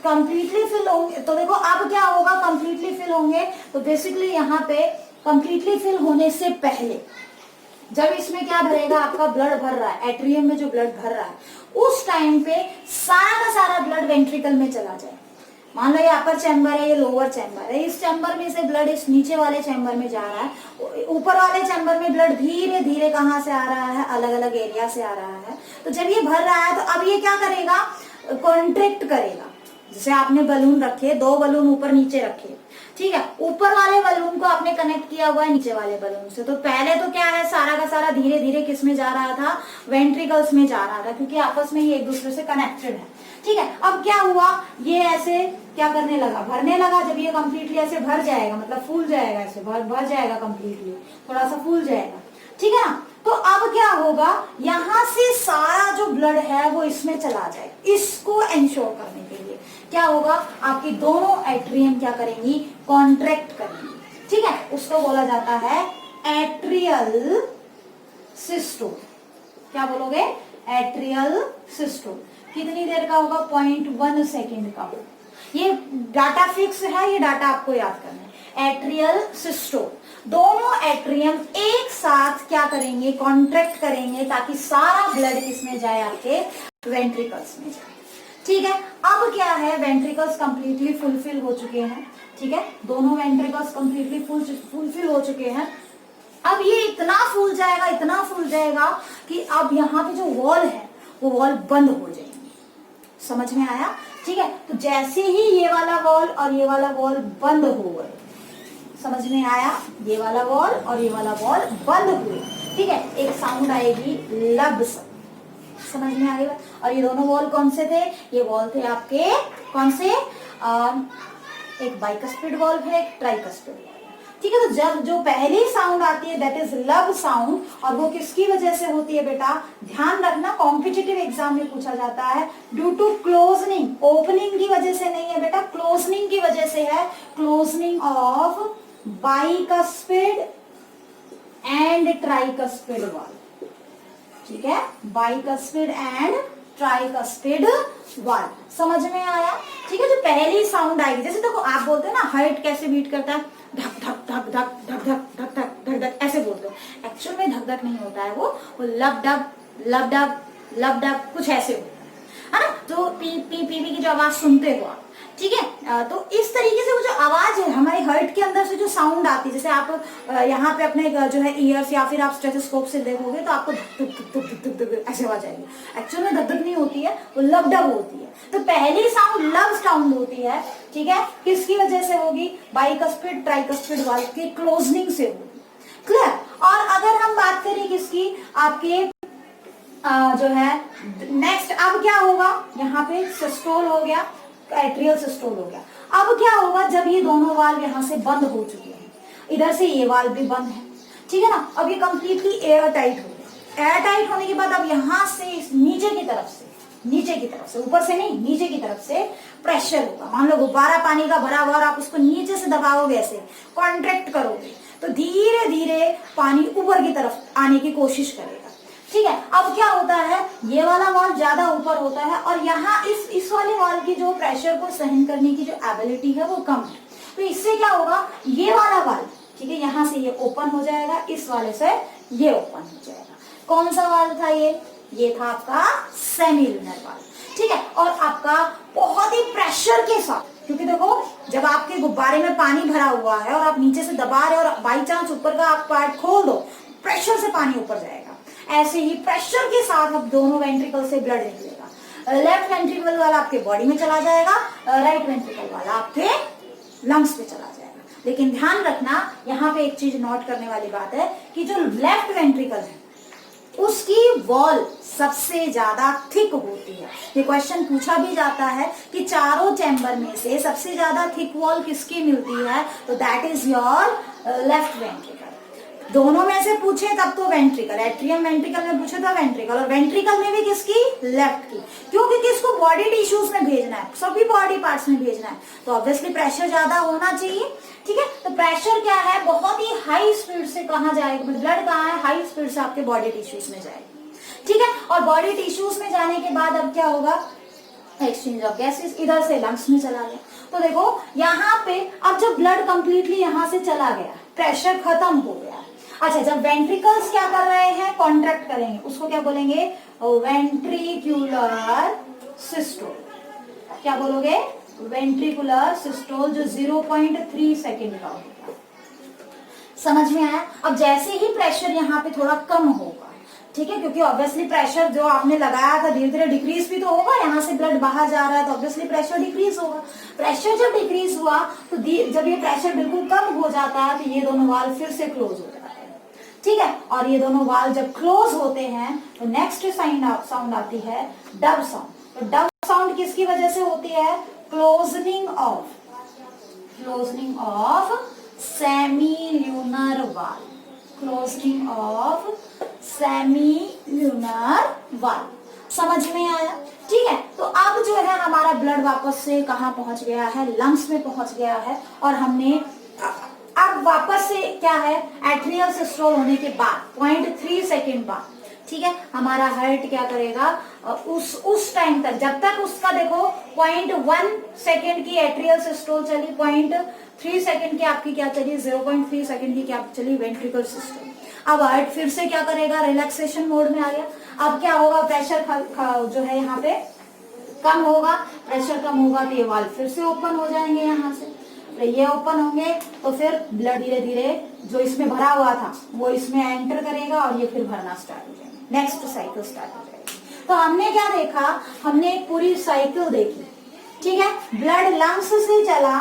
कंप्लीटली फिल होंगे, तो देखो अब क्या होगा? कंप्लीटली फिल होंगे तो बेसिकली यहाँ पे कंप्लीटली फिल होने से पहले जब इसमें क्या भरेगा? आपका ब्लड भर रहा है, एट्रियम में जो ब्लड भर रहा है, उस टाइम पे सारा का सारा ब्लड वेंट्रिकल में चला जाए। मान लो ये अपर चैम्बर है, ये लोअर चैम्बर है, इस चैम्बर में से ब्लड इस नीचे वाले चैम्बर में जा रहा है, ऊपर वाले चैम्बर में ब्लड धीरे धीरे कहाँ से आ रहा है? अलग अलग एरिया से आ रहा है। तो जब ये भर रहा है तो अब ये क्या करेगा? कॉन्ट्रैक्ट करेगा। जैसे आपने बलून रखे, 2 बलून ऊपर नीचे रखे, ठीक है, ऊपर वाले बलून को आपने कनेक्ट किया हुआ है नीचे वाले बलून से। तो पहले तो क्या है, सारा का सारा धीरे धीरे किस में जा रहा था, वेंट्रिकल्स में जा रहा था, क्योंकि आपस में ही एक दूसरे से कनेक्टेड है। ठीक है, अब क्या हुआ, ये ऐसे क्या करने लगा, भरने लगा। जब ये कंप्लीटली ऐसे भर जाएगा, मतलब फूल जाएगा, ऐसे भर जाएगा कंप्लीटली, थोड़ा सा फूल जाएगा, ठीक है ना। तो अब क्या होगा, यहां से सारा जो ब्लड है वो इसमें चला जाएगा। इसको इंश्योर करने के लिए क्या होगा, आपकी दोनों एट्रियम क्या करेंगी, कॉन्ट्रैक्ट करेंगी। ठीक है, उसको बोला जाता है एट्रियल सिस्टोल। क्या बोलोगे, एट्रियल सिस्टोल। कितनी देर का होगा, 0.1 सेकेंड का होगा। ये डाटा फिक्स है, ये डाटा आपको याद करना है। एट्रियल सिस्टोल, दोनों एट्रियम एक साथ क्या करेंगे, कॉन्ट्रैक्ट करेंगे, ताकि सारा ब्लड किसमें जाए, आपके वेंट्रिकल्स में जाए। ठीक है, अब क्या है, वेंट्रिकल्स कंप्लीटली फुलफिल हो चुके हैं। ठीक है, दोनों वेंट्रिकल्स कंप्लीटली फुलफिल हो चुके हैं। अब ये इतना फूल जाएगा, इतना फूल जाएगा कि अब यहाँ पे जो वॉल है वो वॉल बंद हो जाएगी। समझ में आया। ठीक है, तो जैसे ही ये वाला वॉल और ये वाला वॉल बंद हो गए, समझ में आया, ये वाला वॉल और ये वाला वॉल बंद हुए, ठीक है, एक साउंड आएगी लब साउंड। समझ में आएगा। और ये दोनों वॉल कौन से थे, ये वॉल थे आपके कौन से, एक बाइकस्पिड वॉल है, एक ट्राइकस्पिड वॉल। ठीक है, तो जब जो पहली साउंड आती है दैट इज लब साउंड, और वो किसकी वजह से होती है बेटा, ध्यान रखना, कॉम्पिटिटिव एग्जाम में पूछा जाता है। ड्यू टू क्लोजनिंग, ओपनिंग की वजह से नहीं है बेटा, क्लोजनिंग की वजह से है। Closing of bicuspid and tricuspid valve. ठीक है, बाइकस्पिड एंड ट्राइकस्पिड वॉल। समझ में आया। ठीक है, जो पहली साउंड आएगी, जैसे देखो आप बोलते हैं ना हार्ट कैसे बीट करता है, धक धक धक धक धक धक धक धक धक धक ऐसे बोलते हो। एक्चुअल में धक धक नहीं होता है, वो लब डब लब डब लब डब कुछ ऐसे होता है ना, जो पी पी पी की जो आवाज सुनते हो आप। ठीक है, तो इस तरीके से वो जो आवाज है हमारे हार्ट के अंदर से जो साउंड आती है, जैसे आप यहाँ पे अपने जो है ईयर्स या फिर आप स्टेथोस्कोप से देखोगे तो आपको धक धक धक धक धक धक ऐसे आवाज आएगी। एक्चुअल में धक धक नहीं होती है, वो लब डब होती है। तो पहली साउंड लब साउंड होती है। ठीक है, किसकी वजह से होगी, बाइकस्पिड ट्राइकस्पिड वाल्व की क्लोजनिंग से होगी। क्लियर। और अगर हम बात करें किसकी, आपके जो है नेक्स्ट, अब क्या होगा, यहाँ पे सिस्टोल हो गया, एट्रियल सिस्टोल हो गया। अब क्या होगा, जब ये दोनों वाल्व यहाँ से बंद हो चुके हैं, इधर से ये वाल्व भी बंद है, ठीक है ना, अब ये कंप्लीटली एयर टाइट हो गया। एयर टाइट होने के बाद अब यहाँ से नीचे की तरफ से, ऊपर से नहीं, नीचे की तरफ से प्रेशर होगा। मान लो गुब्बारा पानी का भरा हुआ और आप उसको नीचे से दबाओगे, ऐसे कॉन्ट्रैक्ट करोगे, तो धीरे धीरे पानी ऊपर की तरफ आने की कोशिश करेगा। ठीक है, अब क्या होता है, ये वाला वाल्व ज्यादा ऊपर होता है और यहाँ इस वाले वाल्व की जो प्रेशर को सहन करने की जो एबिलिटी है वो कम है। तो इससे क्या होगा, ये वाला वाल्व, ठीक है, यहाँ से ये ओपन हो जाएगा, इस वाले से ये ओपन हो जाएगा। कौन सा वाल्व था ये था आपका सेमीलुनर वाल्व। ठीक है, और आपका बहुत ही प्रेशर के साथ, क्योंकि देखो जब आपके गुब्बारे में पानी भरा हुआ है और आप नीचे से दबा रहे हो और बाई चांस ऊपर का आप पार्ट खोल दो, प्रेशर से पानी ऊपर जाएगा। ऐसे ही प्रेशर के साथ अब दोनों वेंट्रिकल से ब्लड निकलेगा। लेफ्ट वेंट्रिकल वाला आपके बॉडी में चला जाएगा, राइट वेंट्रिकल वाला आपके लंग्स पे चला जाएगा। लेकिन ध्यान रखना, यहाँ पे एक चीज नोट करने वाली बात है कि जो लेफ्ट वेंट्रिकल है उसकी वॉल सबसे ज्यादा थिक होती है। ये क्वेश्चन पूछा भी जाता है कि चारों चैम्बर में से सबसे ज्यादा थिक वॉल किसकी मिलती है, तो that is your left ventricle. दोनों में से पूछे तब तो वेंट्रिकल, एट्रियम वेंट्रिकल में पूछे तो वेंट्रिकल, और वेंट्रिकल में भी किसकी, लेफ्ट की, क्योंकि इसको बॉडी टिश्यूज में भेजना है, सभी बॉडी पार्ट्स में भेजना है, तो ऑब्वियसली प्रेशर ज्यादा होना चाहिए। ठीक है, तो प्रेशर क्या है, बहुत ही हाई स्पीड से कहाँ जाएगा, ब्लड कहाँ है, हाई स्पीड से आपके बॉडी टिश्यूज में जाएगी। ठीक है, और बॉडी टिश्यूज में जाने के बाद अब क्या होगा, एक्सचेंज ऑफ गैसेस, इधर से लंग्स में चला गया। तो देखो यहाँ पे अब जब ब्लड कंप्लीटली यहाँ से चला गया, प्रेशर खत्म हो गया। अच्छा, जब वेंट्रिकल्स क्या कर रहे हैं, कॉन्ट्रैक्ट करेंगे, उसको क्या बोलेंगे, वेंट्रिकुलर सिस्टोल। क्या बोलोगे, वेंट्रिकुलर सिस्टोल, जो 0.3 सेकेंड का होगा। समझ में आया। अब जैसे ही प्रेशर यहाँ पे थोड़ा कम होगा, ठीक है, क्योंकि ऑब्वियसली प्रेशर जो आपने लगाया था धीरे धीरे डिक्रीज भी तो होगा, यहाँ से ब्लड बाहर जा रहा है तो ऑब्वियसली प्रेशर डिक्रीज होगा। प्रेशर जब डिक्रीज हुआ तो जब ये प्रेशर बिल्कुल कम हो जाता है तो ये दोनों वाल्व फिर से क्लोज हो जाते हैं। ठीक है, और ये दोनों वाल्व जब क्लोज होते हैं तो नेक्स्ट साउंड आती है डब साउंड। तो डब साउंड किसकी वजह से होती है? Closing of semilunar valve, closing of semilunar valve. समझ में आया? ठीक है, तो अब जो है हमारा ब्लड वापस से कहाँ पहुंच गया है? लंग्स में पहुंच गया है। और हमने अब वापस से क्या है, एट्रियल सिस्टोल होने के बाद 0.3 सेकेंड बाद, ठीक है, हमारा हार्ट क्या करेगा उस टाइम तक, जब तक उसका देखो 0.1 सेकेंड की एट्रियल सिस्टोल चली, 0.3 सेकेंड की आपकी क्या चली, 0.3 सेकेंड की क्या चली, वेंट्रिकल सिस्टोल। अब हार्ट फिर से क्या करेगा, रिलैक्सेशन मोड में आ गया। अब क्या होगा, प्रेशर जो है यहाँ पे कम होगा, प्रेशर कम होगा तो ये वाल्व फिर से ओपन हो जाएंगे, यहाँ से तो ये ओपन होंगे तो फिर ब्लड धीरे धीरे जो इसमें भरा हुआ था वो इसमें एंटर करेगा और ये फिर भरना स्टार्ट हो जाएगा, नेक्स्ट साइकिल स्टार्ट हो जाएगी। तो हमने क्या देखा, हमने एक पूरी साइकिल देखी। ठीक है, ब्लड लंग्स से चला,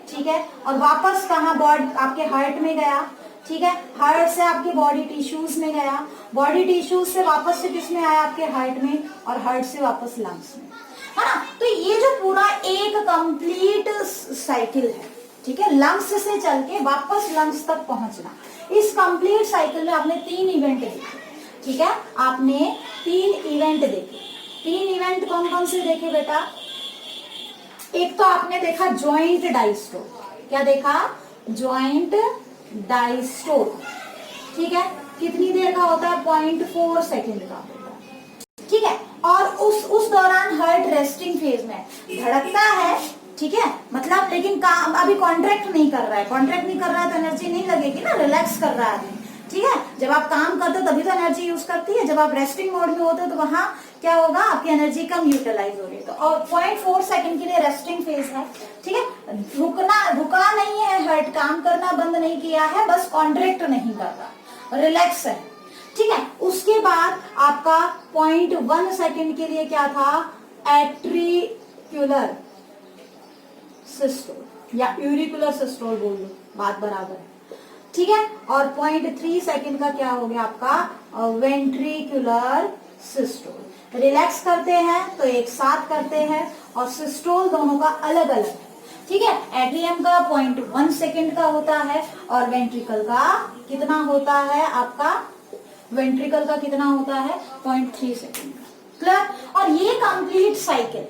ठीक है, और वापस कहाँ, बॉडी आपके हार्ट में गया। ठीक है, हार्ट से आपके बॉडी टिश्यूज में गया, बॉडी टिश्यूज से वापस से किसमें आया, आपके हार्ट में, और हार्ट से वापस लंग्स में, है ना। तो ये जो पूरा एक कंप्लीट साइकिल है, ठीक है, लंग्स से चल के वापस लंग्स तक पहुंचना, इस कंप्लीट साइकिल में आपने 3 इवेंट देखे। ठीक है, आपने 3 इवेंट देखे। 3 इवेंट कौन कौन से देखे बेटा? एक तो आपने देखा जॉइंट डायस्टोल। क्या देखा? Joint diastole. ठीक है, कितनी देर का होता है? 0.4 सेकेंड का होता है। ठीक है, और उस दौरान हार्ट रेस्टिंग फेज में धड़कता है। ठीक है, मतलब लेकिन काम अभी कॉन्ट्रैक्ट नहीं कर रहा है। कॉन्ट्रैक्ट नहीं कर रहा है तो एनर्जी नहीं लगेगी ना, रिलैक्स कर रहा है। ठीक है, जब आप काम करते हो तभी तो एनर्जी यूज करती है। जब आप रेस्टिंग मोड में होते हो तो वहां क्या होगा, आपकी एनर्जी कम यूटिलाइज होगी। तो और 0.4 सेकंड के लिए रेस्टिंग फेज है। ठीक है, रुका नहीं है, हार्ट काम करना बंद नहीं किया है, बस कॉन्ट्रैक्ट नहीं कर रहा, रिलैक्स है। ठीक है, उसके बाद आपका 0.1 सेकंड के लिए क्या था, एट्रिक्युलर सिस्टोल या यूरिकुलर सिस्टोल बोल लो, बात बराबर है। ठीक है, और 0.3 सेकेंड का क्या हो गया आपका, वेंट्रिकुलर सिस्टोल। रिलैक्स करते हैं तो एक साथ करते हैं, और सिस्टोल दोनों का अलग अलग है। ठीक है, एट्रियम का 0.1 सेकेंड का होता है, और वेंट्रिकल का कितना होता है आपका, वेंट्रिकल का कितना होता है, 0.3 सेकेंड का। क्लियर? और ये कंप्लीट साइकिल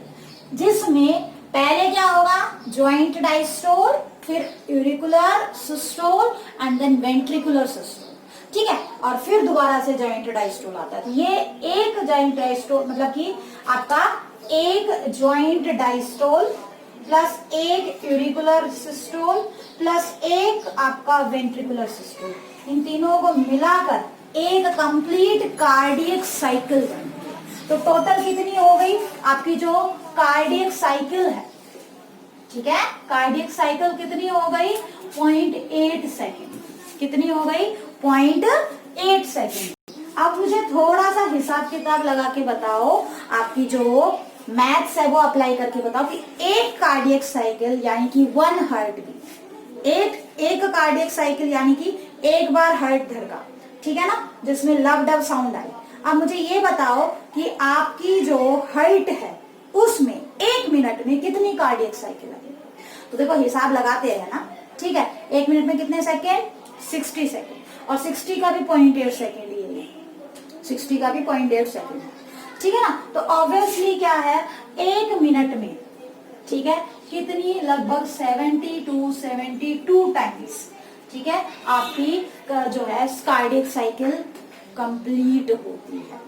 जिसमें पहले क्या होगा, ज्वाइंट डायस्टोल, फिर auricular systole and then ventricular systole. ठीक है, और फिर दोबारा से ज्वाइंट डायस्टोल आता है। तो ये एक ज्वाइंट डायस्टोल मतलब कि आपका एक ज्वाइंट डायस्टोल प्लस एक यूरिकुलर सिस्टोल प्लस एक आपका वेंट्रिकुलर सिस्टोल, इन तीनों को मिलाकर एक कंप्लीट कार्डियक साइकिल बनती है। तो टोटल कितनी हो गई आपकी जो कार्डियक साइकिल है? ठीक है, कार्डियक साइकिल कितनी हो गई, 0.8 सेकेंड। कितनी हो गई, 0.8 सेकेंड। अब मुझे थोड़ा सा हिसाब किताब लगा के बताओ, आपकी जो मैथ्स है वो अप्लाई करके बताओ कि एक कार्डियक साइकिल यानी कि 1 हार्ट बीट, एक कार्डियक साइकिल यानी कि एक बार हार्ट धड़का, ठीक है ना, जिसमें लव डब साउंड आई। अब मुझे ये बताओ कि आपकी जो हार्ट है उसमें 1 मिनट में कितनी कार्डियक साइकिल लगेगी? तो देखो हिसाब लगाते हैं ना। ठीक है, 1 मिनट में कितने सेकेंड, 60 सेकेंड, और 60 का भी 0.8 सेकेंड ही है, 60 का भी 0.8 सेकेंड। ठीक है ना, तो ऑब्वियसली क्या है, 1 मिनट में, ठीक है, कितनी, लगभग 72 टाइम्स, ठीक है, आपकी जो है कार्डियक साइकिल कंप्लीट होती है।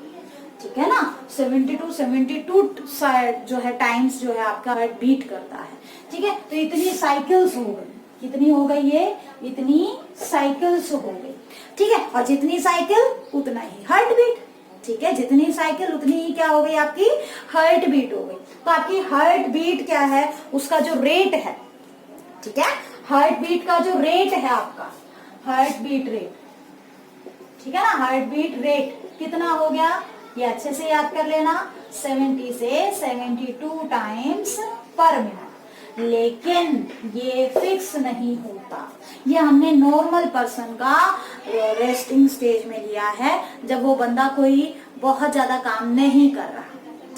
ठीक है ना, 72 जो है टाइम्स जो है आपका हार्ट बीट करता है। ठीक है, तो इतनी साइकिल्स हो गई, कितनी हो गई ये, इतनी साइकिल्स हो गई। ठीक है, और जितनी साइकिल उतना ही हार्ट बीट। ठीक है, जितनी साइकिल उतनी ही क्या हो गई, आपकी हार्ट बीट हो गई। तो आपकी हार्ट बीट क्या है, उसका जो रेट है, ठीक है, हार्ट बीट का जो रेट है आपका, हार्ट बीट रेट, ठीक है ना। हार्ट बीट रेट कितना हो गया, ये अच्छे से याद कर लेना, 70 से 72 टाइम्स पर मिनट। लेकिन ये फिक्स नहीं होता, ये हमने नॉर्मल पर्सन का रेस्टिंग स्टेज में लिया है, जब वो बंदा कोई बहुत ज्यादा काम नहीं कर रहा।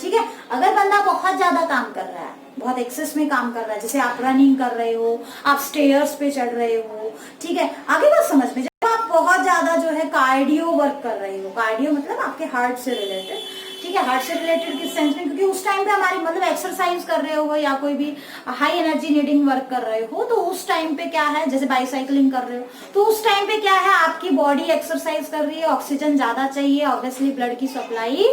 ठीक है, अगर बंदा बहुत ज्यादा काम कर रहा है, बहुत एक्सेस में काम कर रहा है, जैसे आप रनिंग कर रहे हो, आप स्टेयर्स पे चढ़ रहे हो, ठीक है, आगे बात समझ में, जब आप बहुत ज्यादा जो है कार्डियो वर्क कर रहे हो, कार्डियो मतलब आपके हार्ट से रिलेटेड, ठीक है, हार्ट से रिलेटेड किस सेंस में, क्योंकि उस टाइम पे हमारी मतलब एक्सरसाइज कर रहे हो या कोई भी हाई एनर्जी नीडिंग वर्क कर रहे हो, तो उस टाइम पे क्या है, जैसे बाइसाइकिलिंग कर रहे हो, तो उस टाइम पे क्या है, आपकी बॉडी एक्सरसाइज कर रही है, ऑक्सीजन ज्यादा चाहिए, ऑब्वियसली ब्लड की सप्लाई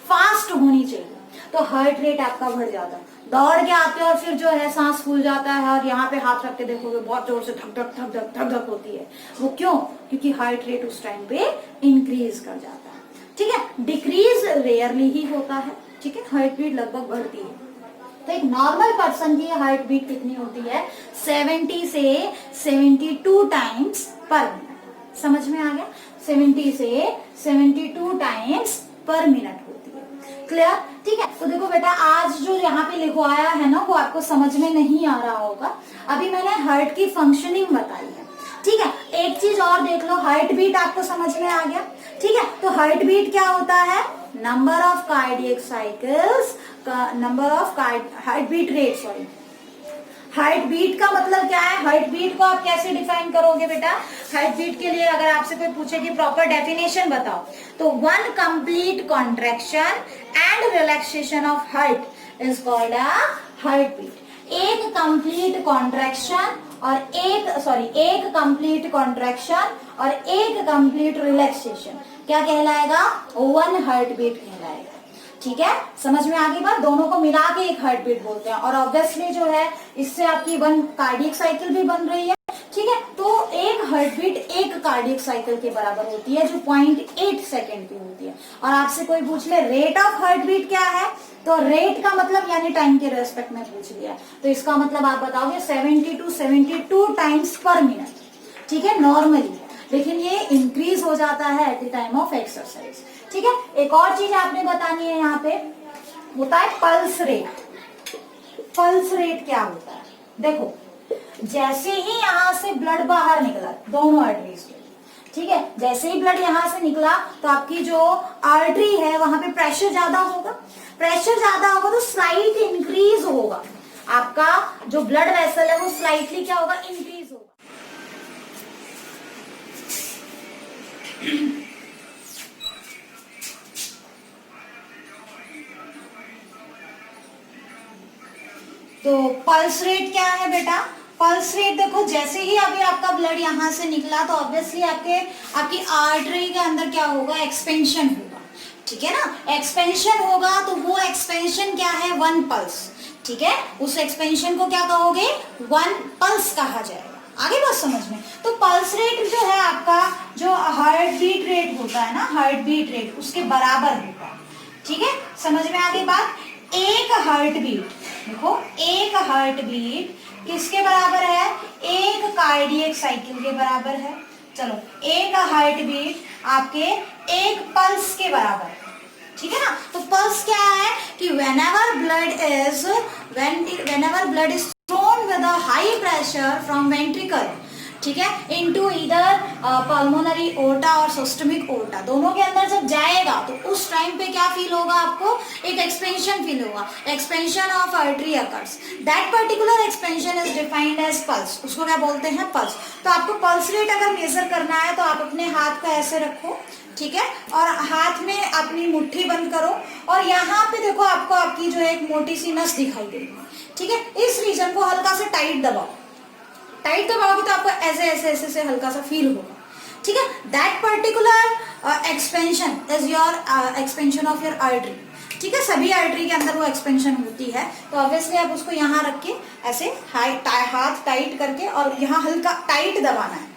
फास्ट होनी चाहिए, तो हार्ट रेट आपका बढ़ जाता है। दौड़ के आते हो और फिर जो है सांस फूल जाता है, और यहाँ पे हाथ रख के देखोगे बहुत जोर से धक धक धक धक धक धक होती है, वो क्यों, क्योंकि हार्ट रेट उस टाइम पे इंक्रीज कर जाता है। ठीक है, डिक्रीज रेयरली ही होता है। ठीक है, हार्ट बीट लगभग बढ़ती है। तो एक नॉर्मल पर्सन की हार्ट बीट कितनी होती है, 70 से 72 टाइम्स पर मिनट। समझ में आ गया, 70 से 72 टाइम्स पर मिनट होती है। क्लियर, ठीक है। तो देखो बेटा, आज जो यहाँ पे लिखवाया है ना, वो आपको समझ में नहीं आ रहा होगा। अभी मैंने हार्ट की फंक्शनिंग बताई है। ठीक है, एक चीज और देख लो, हार्ट बीट आपको समझ में आ गया। ठीक है, तो हार्ट बीट क्या होता है, नंबर ऑफ कार्डियक साइकिल्स का, number of heart beat rate, sorry, heart beat का मतलब क्या है, हार्ट बीट को आप कैसे डिफाइन करोगे बेटा, हार्ट बीट के लिए अगर आपसे कोई पूछे कि प्रॉपर डेफिनेशन बताओ, तो one complete contraction and relaxation of heart is called a heart beat. एक कंप्लीट कॉन्ट्रैक्शन और एक कंप्लीट कॉन्ट्रैक्शन और एक कंप्लीट रिलैक्सेशन क्या कहलाएगा, वन हार्ट बीट कहलाएगा। ठीक है, समझ में आ गई बात, दोनों को मिला के एक हार्ट बीट बोलते हैं। और ऑब्वियसली जो है इससे आपकी वन कार्डियक साइकिल भी बन रही है। ठीक है, तो एक हार्ट बीट एक कार्डियक साइकिल के बराबर होती है, जो 0.8 सेकेंड की होती है। और आपसे कोई पूछ ले रेट ऑफ हार्ट बीट क्या है, तो रेट का मतलब यानी टाइम के रेस्पेक्ट में पूछ लिया, तो इसका मतलब आप बताओगे 70 to 72 टाइम्स पर मिनट। ठीक है, नॉर्मली, लेकिन ये इंक्रीज हो जाता है at the time of exercise. ठीक है, एक और चीज आपने बतानी है, यहाँ पे होता है पल्स रेट। पल्स रेट क्या होता है, देखो, जैसे ही यहाँ से ब्लड बाहर निकला दोनों आर्टरीज के, ठीक है, जैसे ही ब्लड यहाँ से निकला तो आपकी जो आर्टरी है वहां पे प्रेशर ज्यादा होगा, प्रेशर ज्यादा होगा तो स्लाइट इंक्रीज होगा, आपका जो ब्लड वेसल है वो स्लाइटली क्या होगा, इंक्रीज होगा। तो पल्स रेट क्या है बेटा, पल्स रेट देखो, जैसे ही अभी आपका ब्लड यहाँ से निकला तो ऑब्वियसली आपकी आर्टरी के अंदर क्या होगा, एक्सपेंशन होगा। ठीक है ना, एक्सपेंशन होगा, तो वो एक्सपेंशन क्या है, वन पल्स। ठीक है, उस एक्सपेंशन को क्या कहोगे, वन पल्स कहा जाएगा। आगे बात समझ में, तो पल्स रेट जो है आपका, जो हार्ट बीट रेट होता है ना, हार्ट बीट रेट उसके बराबर होगा। ठीक है, समझ में आ गई बात। एक हार्ट बीट, देखो, एक हार्ट बीट किसके बराबर है, एक कार्डियक साइकिल के बराबर है। चलो, एक हार्ट बीट आपके एक पल्स के बराबर है। ठीक है ना, तो पल्स क्या है कि whenever blood is thrown with a high pressure from ventricle, ठीक है, into either pulmonary aorta और systemic aorta, दोनों के अंदर जब जाएगा तो उस टाइम पे क्या फील होगा आपको, एक एक्सपेंशन फील होगा, expansion of artery occurs, that particular expansion is defined as pulse, उसको क्या बोलते हैं, पल्स। तो आपको पल्स रेट अगर मेजर करना है तो आप अपने हाथ को ऐसे रखो, ठीक है, और हाथ में अपनी मुट्ठी बंद करो, और यहाँ पे देखो आपको आपकी जो एक मोटी सी नस दिखाई देगी। ठीक है, इस रीजन को हल्का से टाइट दबाओ, टाइट दबाओगे तो आपको ऐसे ऐसे ऐसे से हल्का सा फील होगा। ठीक है, that particular expansion is your expansion of your artery. ठीक है, सभी आर्टरी के अंदर वो एक्सपेंशन होती है, तो ऑब्वियसली आप उसको यहाँ रख के ऐसे हाथ टाइट करके और यहाँ हल्का टाइट दबाना है।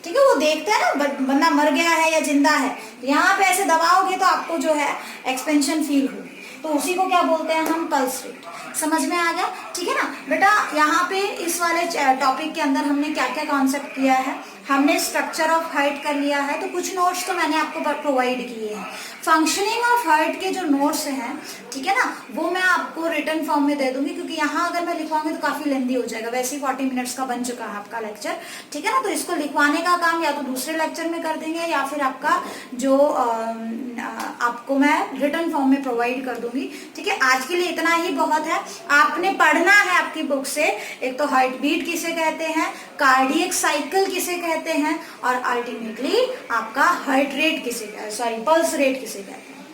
ठीक है, वो देखते हैं ना बंदा मर गया है या जिंदा है, तो यहाँ पे ऐसे दबाओगे तो आपको जो है एक्सपेंशन फील होगी, तो उसी को क्या बोलते हैं हम, पल्स रेट। समझ में आ गया। ठीक है ना बेटा, यहाँ पे इस वाले टॉपिक के अंदर हमने क्या क्या कॉन्सेप्ट किया है, हमने स्ट्रक्चर ऑफ हार्ट कर लिया है, तो कुछ नोट्स तो मैंने आपको प्रोवाइड किए हैं। फंक्शनिंग ऑफ हार्ट के जो नोट्स हैं, ठीक है ना, वो मैं आपको रिटन फॉर्म में दे दूंगी, क्योंकि यहाँ अगर मैं लिखवाऊंगी तो काफी लेंदी हो जाएगा। वैसे ही 40 मिनट्स का बन चुका है आपका लेक्चर, ठीक है ना। तो इसको लिखवाने का काम या तो दूसरे लेक्चर में कर देंगे, या फिर आपका जो आपको मैं रिटन फॉर्म में प्रोवाइड कर दूंगी, ठीक है। आज के लिए इतना ही बहुत है। आपने पढ़ना है आपकी बुक से, एक तो हार्ट बीट किसे कहते हैं, कार्डियक साइकिल किसे कहते हैं, और अल्टीमेटली आपका हार्ट रेट किसे कहते हैं, सॉरी पल्स रेट किसे कहते हैं,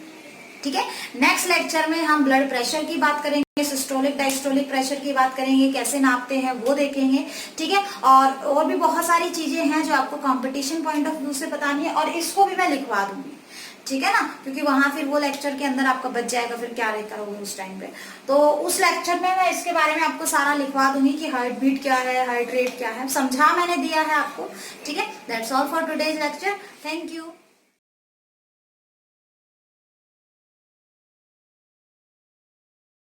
ठीक है। नेक्स्ट लेक्चर में हम ब्लड प्रेशर की बात करेंगे, सिस्टोलिक डायस्टोलिक प्रेशर की बात करेंगे, कैसे नापते हैं वो देखेंगे, ठीक है। और भी बहुत सारी चीजें हैं जो आपको कंपटीशन पॉइंट ऑफ व्यू से बतानी है, और इसको भी मैं लिखवा दूंगी, ठीक है ना, क्योंकि वहां फिर वो लेक्चर के अंदर आपका बच जाएगा, फिर क्या करोगे उस टाइम पे। तो उस लेक्चर में मैं इसके बारे में आपको सारा लिखवा दूंगी कि हार्ट बीट क्या है, हार्ट रेट क्या है, समझा मैंने दिया है आपको, ठीक है। That's all for today's lecture. Thank you.